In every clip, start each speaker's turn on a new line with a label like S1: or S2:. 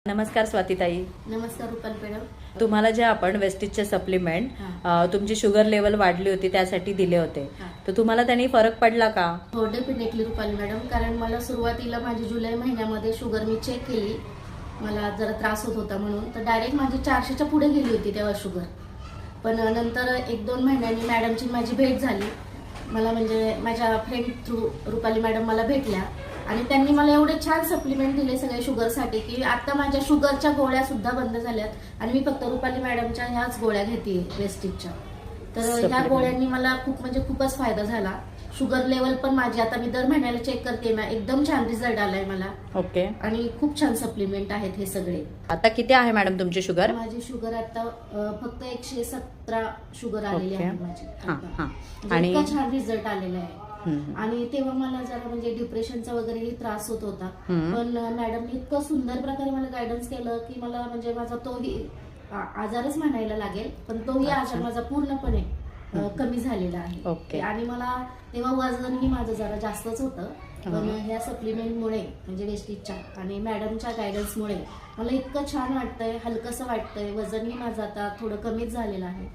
S1: नमस्कार स्वातीताई.
S2: नमस्कार रुपाल मॅडम.
S1: तुम्हाला जे आपण वेस्टीजचे सप्लिमेंट तुमची शुगर लेवल वाढली होती त्यासाठी दिले होते, तर तुम्हाला त्यांनी फरक पडला का?
S2: हो, डेफिनेटली रुपाल मॅडम. कारण मला सुरुवातीला माझी जुलै महिन्यामध्ये शुगर मी चेक केली, मला जरा त्रास होत होता म्हणून, तर डायरेक्ट माझी 400च्या पुढे गेली होती तेव्हा शुगर. पण नंतर 1-2 महिन्यांनी मॅडमची माझी भेट झाली. मला म्हणजे माझ्या फ्रेंड थ्रू रुपाली मॅडम मला भेटल्या आणि त्यांनी मला एवढे छान सप्लिमेंट दिले सगळे शुगरसाठी की आता माझ्या शुगरच्या गोळ्या सुद्धा बंद झाल्यात आणि मी फक्त रुपाली मॅडमच्या ह्याच गोळ्या घेते वेस्टीजच्या. तर ह्या गोळ्यांनी मला खूपच फायदा झाला. शुगर लेवल पण माझी आता मी दर महिन्याला चेक करते ना, एकदम छान रिझल्ट आलाय मला.
S1: ओके. आणि
S2: खूप छान सप्लिमेंट आहेत हे सगळे.
S1: आता किती आहे मॅडम तुमची शुगर?
S2: माझी शुगर आता फक्त 117 शुगर आलेली आहे माझी.
S1: आणि
S2: इतका छान रिझल्ट आलेला आहे. आणि तेव्हा मला जरा म्हणजे डिप्रेशनचा वगैरेही त्रास होत होता, पण मॅडमने इतकं सुंदर प्रकारे मला गायडन्स केलं की मला म्हणजे माझा तोही आजारच म्हणायला लागेल, पण तोही आजार माझा पूर्णपणे कमी झालेला आहे.
S1: ओके.
S2: आणि मला तेव्हा वजनही माझं जरा जास्तच होतं, पण ह्या सप्लिमेंटमुळे म्हणजे वेस्टीजच्या आणि मॅडमच्या गायडन्समुळे मला इतकं छान वाटतंय, हलकंसं वाटतंय. वजनही माझं आता थोडं कमीच झालेलं आहे.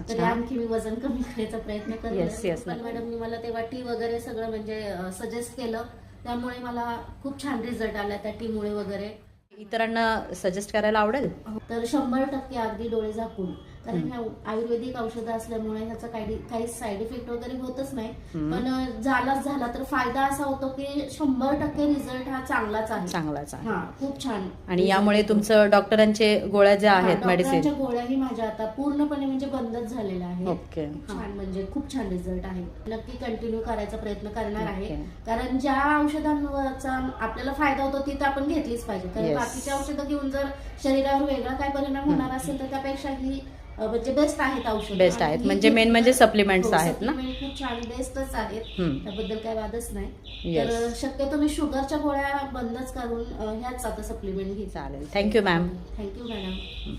S2: तर आणखी मी वजन कमी करायचा प्रयत्न करते. मॅडमनी मला तेव्हा टी वगैरे सगळं म्हणजे सजेस्ट केलं, त्यामुळे मला खूप छान रिझल्ट आला त्या टी मुळे वगैरे.
S1: इतरांना सजेस्ट करायला आवडेल?
S2: तर 100% अगदी डोळे झाकून, कारण ह्या आयुर्वेदिक औषधं असल्यामुळे ह्याचा काही साईड इफेक्ट वगैरे होतच नाही, पण झाला तर फायदा असा होतो की 100% रिझल्ट हा चांगलाच आहे. खूप छान.
S1: आणि यामुळे तुमचं डॉक्टरांचे गोळ्या ज्या आहेत मेडिसिन
S2: गोळ्याही माझ्या आता पूर्णपणे म्हणजे बंदच झालेल्या आहेत.
S1: ओके.
S2: छान म्हणजे खूप छान रिझल्ट आहे. नक्की कंटिन्यू करायचा प्रयत्न करणार आहे, कारण ज्या औषधांवरचा आपल्याला फायदा होतो ती तर आपण घेतलीच पाहिजे. कारण बाकीची औषधं घेऊन जर शरीरावर वेगळा काय परिणाम होणार असेल तर त्यापेक्षा ही म्हणजे बेस्ट आहेत औषध.
S1: बेस्ट आहेत म्हणजे मेन म्हणजे सप्लिमेंट्स आहेत ना.
S2: खूप छान बेस्टच आहेत, त्याबद्दल काही वादच नाही. तर शक्यतो मी शुगरच्या गोळ्या बंदच करून ह्याच आता सप्लिमेंट घेते.
S1: चालेल. Thank you ma'am.
S2: Thank you madam.